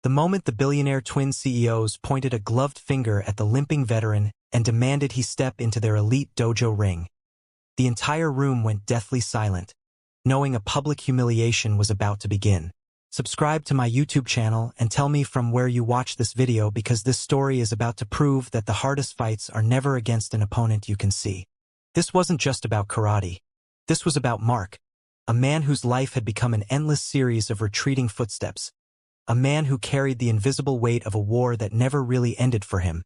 The moment the billionaire twin CEOs pointed a gloved finger at the limping veteran and demanded he step into their elite dojo ring, the entire room went deathly silent, knowing a public humiliation was about to begin. Subscribe to my YouTube channel and tell me from where you watch this video, because this story is about to prove that the hardest fights are never against an opponent you can see. This wasn't just about karate. This was about Mark, a man whose life had become an endless series of retreating footsteps, a man who carried the invisible weight of a war that never really ended for him,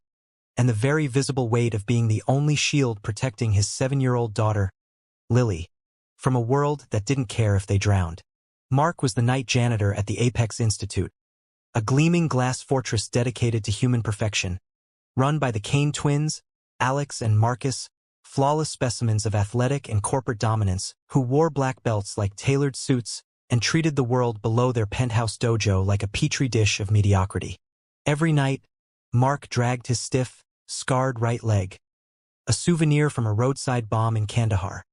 and the very visible weight of being the only shield protecting his 7-year-old daughter, Lily, from a world that didn't care if they drowned. Mark was the night janitor at the Apex Institute, a gleaming glass fortress dedicated to human perfection, run by the Kane twins, Alex and Marcus, flawless specimens of athletic and corporate dominance who wore black belts like tailored suits and treated the world below their penthouse dojo like a petri dish of mediocrity. Every night, Mark dragged his stiff, scarred right leg, a souvenir from a roadside bomb in Kandahar,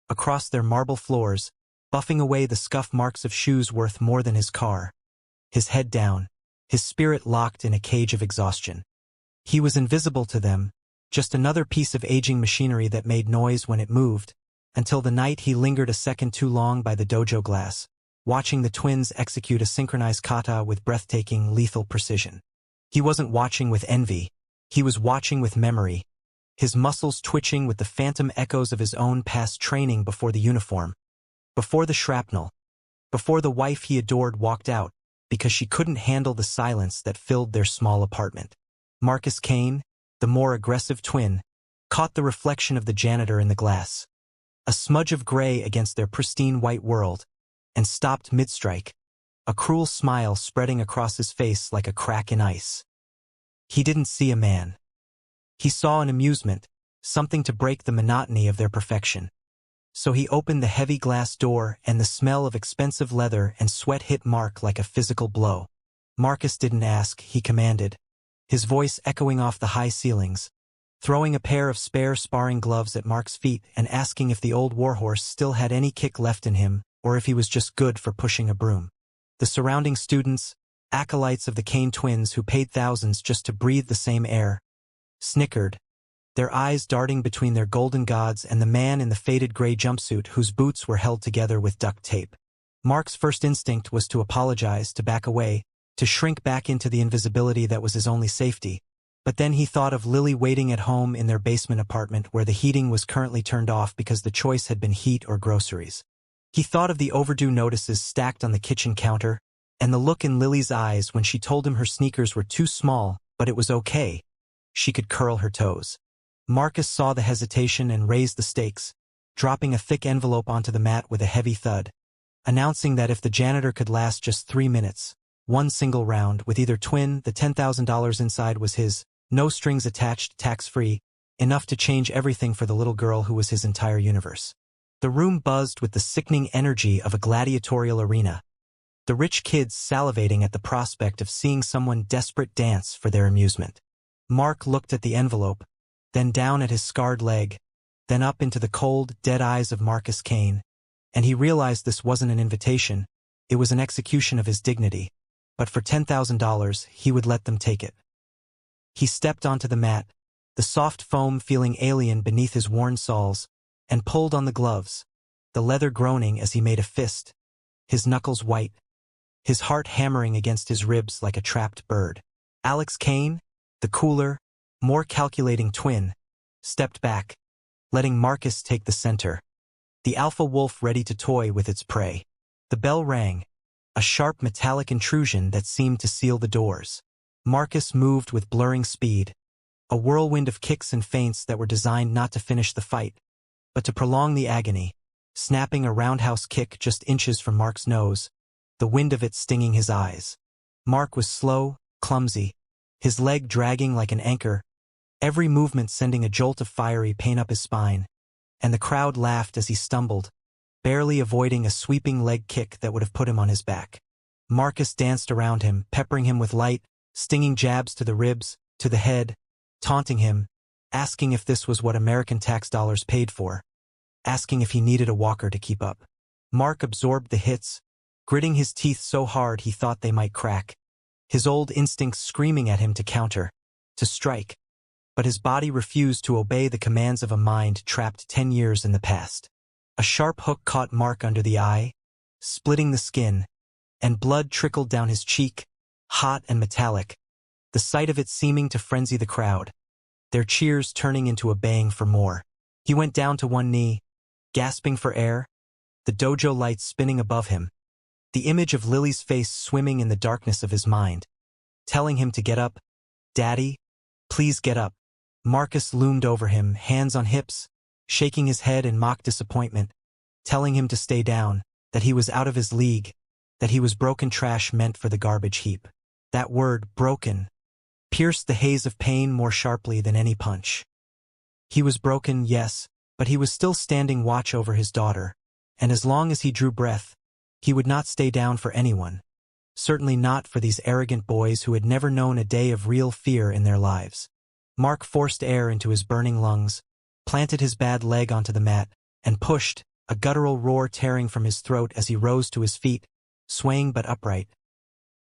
across their marble floors, buffing away the scuff marks of shoes worth more than his car. His head down, his spirit locked in a cage of exhaustion. He was invisible to them, just another piece of aging machinery that made noise when it moved, until the night he lingered a second too long by the dojo glass, watching the twins execute a synchronized kata with breathtaking, lethal precision. He wasn't watching with envy. He was watching with memory, his muscles twitching with the phantom echoes of his own past training before the uniform, before the shrapnel, before the wife he adored walked out because she couldn't handle the silence that filled their small apartment. Marcus Kane, the more aggressive twin, caught the reflection of the janitor in the glass, a smudge of gray against their pristine white world, and stopped mid-strike, a cruel smile spreading across his face like a crack in ice. He didn't see a man. He saw an amusement, something to break the monotony of their perfection. So he opened the heavy glass door, and the smell of expensive leather and sweat hit Mark like a physical blow. Marcus didn't ask, he commanded, his voice echoing off the high ceilings, throwing a pair of spare sparring gloves at Mark's feet and asking if the old warhorse still had any kick left in him, or if he was just good for pushing a broom. The surrounding students, acolytes of the Kane twins who paid thousands just to breathe the same air, snickered, their eyes darting between their golden gods and the man in the faded gray jumpsuit whose boots were held together with duct tape. Mark's first instinct was to apologize, to back away, to shrink back into the invisibility that was his only safety. But then he thought of Lily waiting at home in their basement apartment where the heating was currently turned off because the choice had been heat or groceries. He thought of the overdue notices stacked on the kitchen counter, and the look in Lily's eyes when she told him her sneakers were too small, but it was okay. She could curl her toes. Marcus saw the hesitation and raised the stakes, dropping a thick envelope onto the mat with a heavy thud, announcing that if the janitor could last just 3 minutes, one single round with either twin, the $10,000 inside was his, no strings attached, tax-free, enough to change everything for the little girl who was his entire universe. The room buzzed with the sickening energy of a gladiatorial arena, the rich kids salivating at the prospect of seeing someone desperate dance for their amusement. Mark looked at the envelope, then down at his scarred leg, then up into the cold, dead eyes of Marcus Kane, and he realized this wasn't an invitation, it was an execution of his dignity, but for $10,000 he would let them take it. He stepped onto the mat, the soft foam feeling alien beneath his worn soles, and pulled on the gloves, the leather groaning as he made a fist, his knuckles white, his heart hammering against his ribs like a trapped bird. Alex Kane, the cooler, more calculating twin, stepped back, letting Marcus take the center, the alpha wolf ready to toy with its prey. The bell rang, a sharp metallic intrusion that seemed to seal the doors. Marcus moved with blurring speed, a whirlwind of kicks and feints that were designed not to finish the fight, but to prolong the agony, snapping a roundhouse kick just inches from Mark's nose, the wind of it stinging his eyes. Mark was slow, clumsy, his leg dragging like an anchor, every movement sending a jolt of fiery pain up his spine, and the crowd laughed as he stumbled, barely avoiding a sweeping leg kick that would have put him on his back. Marcus danced around him, peppering him with light, stinging jabs to the ribs, to the head, taunting him, asking if this was what American tax dollars paid for, asking if he needed a walker to keep up. Mark absorbed the hits, gritting his teeth so hard he thought they might crack, his old instincts screaming at him to counter, to strike. But his body refused to obey the commands of a mind trapped 10 years in the past. A sharp hook caught Mark under the eye, splitting the skin, and blood trickled down his cheek, hot and metallic, the sight of it seeming to frenzy the crowd, their cheers turning into a baying for more. He went down to one knee, gasping for air, the dojo lights spinning above him, the image of Lily's face swimming in the darkness of his mind, telling him to get up. "Daddy, please get up." Marcus loomed over him, hands on hips, shaking his head in mock disappointment, telling him to stay down, that he was out of his league, that he was broken trash meant for the garbage heap. That word, broken, pierced the haze of pain more sharply than any punch. He was broken, yes, but he was still standing watch over his daughter, and as long as he drew breath, he would not stay down for anyone, certainly not for these arrogant boys who had never known a day of real fear in their lives. Mark forced air into his burning lungs, planted his bad leg onto the mat, and pushed, a guttural roar tearing from his throat as he rose to his feet, swaying but upright.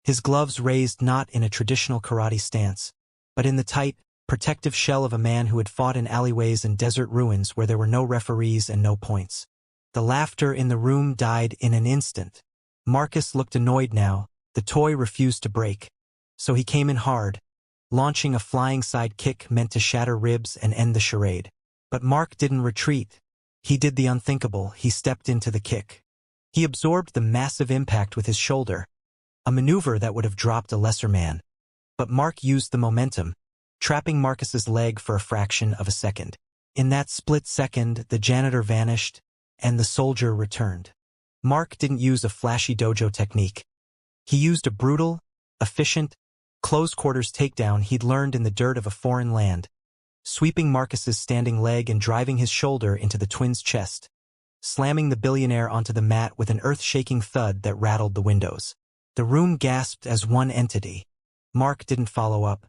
His gloves raised not in a traditional karate stance, but in the tight, protective shell of a man who had fought in alleyways and desert ruins where there were no referees and no points. The laughter in the room died in an instant. Marcus looked annoyed now, the toy refused to break. So he came in hard, launching a flying side kick meant to shatter ribs and end the charade. But Mark didn't retreat. He did the unthinkable, he stepped into the kick. He absorbed the massive impact with his shoulder, a maneuver that would have dropped a lesser man. But Mark used the momentum, trapping Marcus's leg for a fraction of a second. In that split second, the janitor vanished, and the soldier returned. Mark didn't use a flashy dojo technique. He used a brutal, efficient, close-quarters takedown he'd learned in the dirt of a foreign land, sweeping Marcus's standing leg and driving his shoulder into the twins' chest, slamming the billionaire onto the mat with an earth-shaking thud that rattled the windows. The room gasped as one entity. Mark didn't follow up.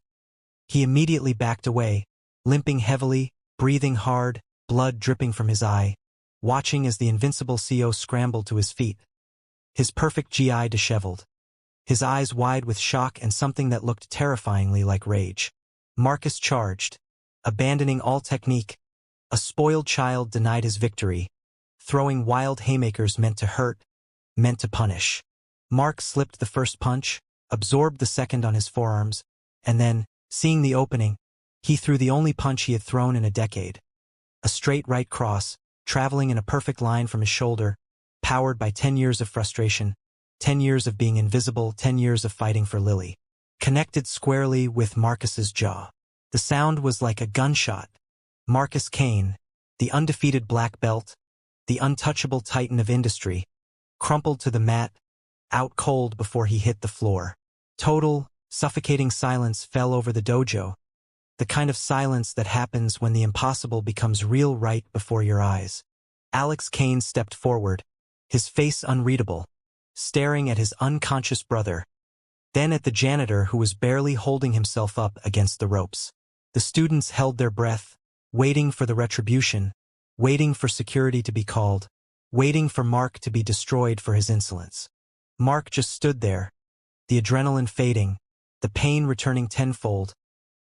He immediately backed away, limping heavily, breathing hard, blood dripping from his eye, watching as the invincible CO scrambled to his feet, his perfect GI disheveled, his eyes wide with shock and something that looked terrifyingly like rage. Marcus charged, abandoning all technique. A spoiled child denied his victory, throwing wild haymakers meant to hurt, meant to punish. Mark slipped the first punch, absorbed the second on his forearms, and then, seeing the opening, he threw the only punch he had thrown in a decade. A straight right cross, traveling in a perfect line from his shoulder, powered by 10 years of frustration, 10 years of being invisible, 10 years of fighting for Lily. Connected squarely with Marcus's jaw. The sound was like a gunshot. Marcus Kane, the undefeated black belt, the untouchable titan of industry, crumpled to the mat, out cold before he hit the floor. Total, suffocating silence fell over the dojo, the kind of silence that happens when the impossible becomes real right before your eyes. Alex Kane stepped forward, his face unreadable, staring at his unconscious brother, then at the janitor who was barely holding himself up against the ropes. The students held their breath, waiting for the retribution, waiting for security to be called, waiting for Mark to be destroyed for his insolence. Mark just stood there, the adrenaline fading, the pain returning tenfold,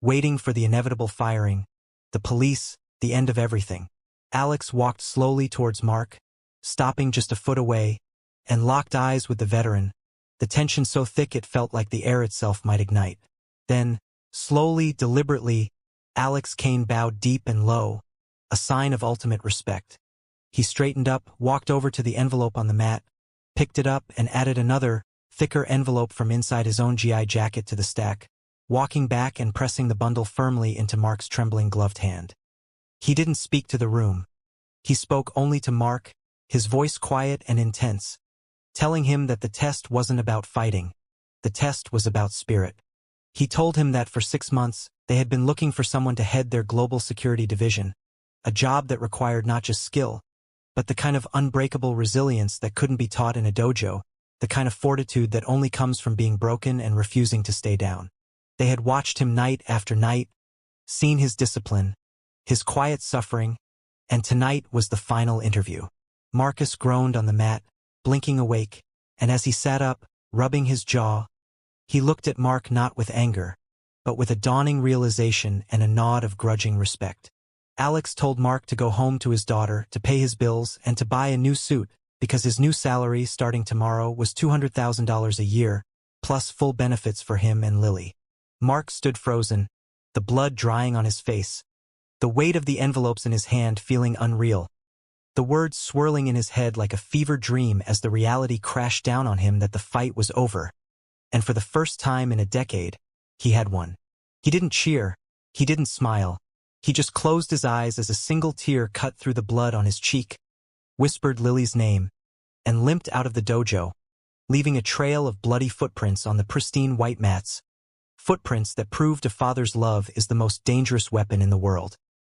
waiting for the inevitable firing, the police, the end of everything. Alex walked slowly towards Mark, stopping just a foot away, and locked eyes with the veteran, the tension so thick it felt like the air itself might ignite. Then, slowly, deliberately, Alex Kane bowed deep and low, a sign of ultimate respect. He straightened up, walked over to the envelope on the mat, picked it up and added another, thicker envelope from inside his own GI jacket to the stack, walking back and pressing the bundle firmly into Mark's trembling gloved hand. He didn't speak to the room. He spoke only to Mark, his voice quiet and intense, telling him that the test wasn't about fighting. The test was about spirit. He told him that for 6 months, they had been looking for someone to head their global security division, a job that required not just skill, but the kind of unbreakable resilience that couldn't be taught in a dojo, the kind of fortitude that only comes from being broken and refusing to stay down. They had watched him night after night, seen his discipline, his quiet suffering, and tonight was the final interview. Marcus groaned on the mat, blinking awake, and as he sat up, rubbing his jaw, He looked at Mark not with anger, but with a dawning realization and a nod of grudging respect. Alex told Mark to go home to his daughter, to pay his bills, and to buy a new suit, because his new salary starting tomorrow was $200,000 a year, plus full benefits for him and Lily. Mark stood frozen, the blood drying on his face, the weight of the envelopes in his hand feeling unreal, the words swirling in his head like a fever dream as the reality crashed down on him that the fight was over. And for the first time in a decade, he had won. He didn't cheer, he didn't smile. He just closed his eyes as a single tear cut through the blood on his cheek, whispered Lily's name, and limped out of the dojo, leaving a trail of bloody footprints on the pristine white mats. Footprints that proved a father's love is the most dangerous weapon in the world.